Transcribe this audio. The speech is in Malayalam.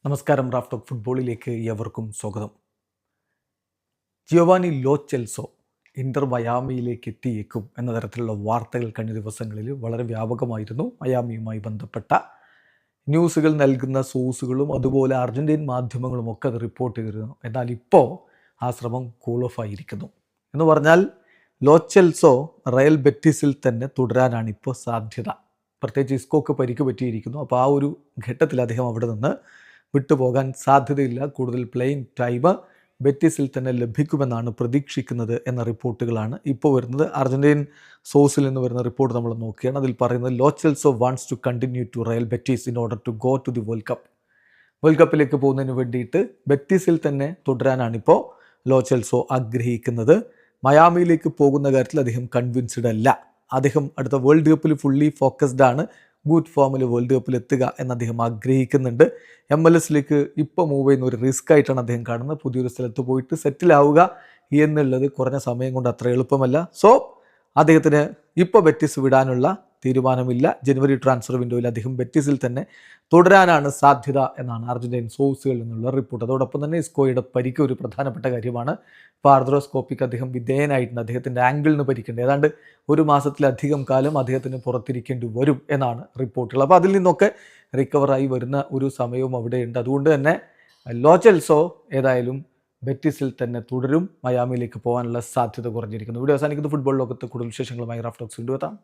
നമസ്കാരം. റാഫ് ടോക്ക് ഫുട്ബോളിലേക്ക് ഏവർക്കും സ്വാഗതം. ജിയോവാനി ലോ ചെൽസോ ഇന്റർ മയാമിയിലേക്ക് എത്തിയേക്കും എന്ന തരത്തിലുള്ള വാർത്തകൾ കഴിഞ്ഞ ദിവസങ്ങളിൽ വളരെ വ്യാപകമായിരുന്നു. മയാമിയുമായി ബന്ധപ്പെട്ട ന്യൂസുകൾ നൽകുന്ന സോഴ്സുകളും അതുപോലെ അർജൻറ്റീൻ മാധ്യമങ്ങളും ഒക്കെ അത് റിപ്പോർട്ട് ചെയ്തിരുന്നു. എന്നാൽ ഇപ്പോൾ ആ ശ്രമം കൂൾ ഓഫ് ആയിരിക്കുന്നു. എന്ന് പറഞ്ഞാൽ ലോ ചെൽസോ റയൽ ബെറ്റിസിൽ തന്നെ തുടരാനാണ് ഇപ്പോൾ സാധ്യത. പ്രത്യേകിച്ച് ഇസ്കോക്ക് പരിക്ക് പറ്റിയിരിക്കുന്നു. അപ്പോൾ ആ ഒരു ഘട്ടത്തിൽ അദ്ദേഹം അവിടെ നിന്ന് വിട്ടുപോകാൻ സാധ്യതയില്ല. കൂടുതൽ പ്ലേയിങ് ടൈം ബെറ്റിസിൽ തന്നെ ലഭിക്കുമെന്നാണ് പ്രതീക്ഷിക്കുന്നത് എന്ന റിപ്പോർട്ടുകളാണ് ഇപ്പോൾ വരുന്നത്. അർജൻറ്റീൻ സോഴ്സിൽ നിന്ന് വരുന്ന റിപ്പോർട്ട് നമ്മൾ നോക്കുകയാണ്. അതിൽ പറയുന്നത് Lo Celso wants to continue to Real Betis in order to go to the world cup. World കപ്പിലേക്ക് പോകുന്നതിന് വേണ്ടിയിട്ട് ബെറ്റിസിൽ തന്നെ തുടരാനാണിപ്പോൾ ലോ ചെൽസോ ആഗ്രഹിക്കുന്നത്. മയാമിയിലേക്ക് പോകുന്ന കാര്യത്തിൽ അദ്ദേഹം കൺവിൻസ്ഡ് അല്ല. അദ്ദേഹം അടുത്ത വേൾഡ് കപ്പിൽ ഫുള്ളി ഫോക്കസ്ഡ് ആണ്. ഗുഡ് ഫോമിൽ വേൾഡ് കപ്പിൽ എത്തുക എന്ന് അദ്ദേഹം ആഗ്രഹിക്കുന്നുണ്ട്. MLS ഇപ്പോൾ മൂവ് ചെയ്യുന്ന ഒരു റിസ്ക് ആയിട്ടാണ് അദ്ദേഹം കാണുന്നത്. പുതിയൊരു സ്ഥലത്ത് പോയിട്ട് സെറ്റിലാവുക എന്നുള്ളത് കുറഞ്ഞ സമയം കൊണ്ട് അത്ര എളുപ്പമല്ല. സോ അദ്ദേഹത്തിന് ഇപ്പോൾ ബെറ്റിസ് വിടാനുള്ള തീരുമാനമില്ല. ജനുവരി ട്രാൻസ്ഫർ വിൻഡോയിൽ അദ്ദേഹം ബെറ്റിസിൽ തന്നെ തുടരാനാണ് സാധ്യത എന്നാണ് അർജന്റീൻ സോഴ്സുകളിൽ നിന്നുള്ള റിപ്പോർട്ട്. അതോടൊപ്പം തന്നെ ഇസ്കോയുടെ പരിക്ക് ഒരു പ്രധാനപ്പെട്ട കാര്യമാണ്. ഇപ്പോൾ ആർദ്രോസ്കോപ്പിക്ക് അദ്ദേഹം വിധേയനായിട്ടുണ്ട്. അദ്ദേഹത്തിൻ്റെ ആംഗിളിന് പരിക്കുണ്ട്. ഏതാണ്ട് ഒരു മാസത്തിലധികം കാലം അദ്ദേഹത്തിന് പുറത്തിരിക്കേണ്ടി വരും എന്നാണ് റിപ്പോർട്ടുകൾ. അപ്പോൾ അതിൽ നിന്നൊക്കെ റിക്കവറായി വരുന്ന ഒരു സമയവും അവിടെയുണ്ട്. അതുകൊണ്ട് തന്നെ ലോ ചെൽസോ ഏതായാലും ബെറ്റിസിൽ തന്നെ തുടരും. മയാമിയിലേക്ക് പോകാനുള്ള സാധ്യത കുറഞ്ഞിരിക്കുന്നു. വീഡിയോ അവസാനിക്കുന്ന ഫുട്ബോൾ ലോകത്ത് കൂടുതൽ വിശേഷങ്ങളുമായി റാഫ് ടോക്സ് കൊണ്ടുവെത്താം.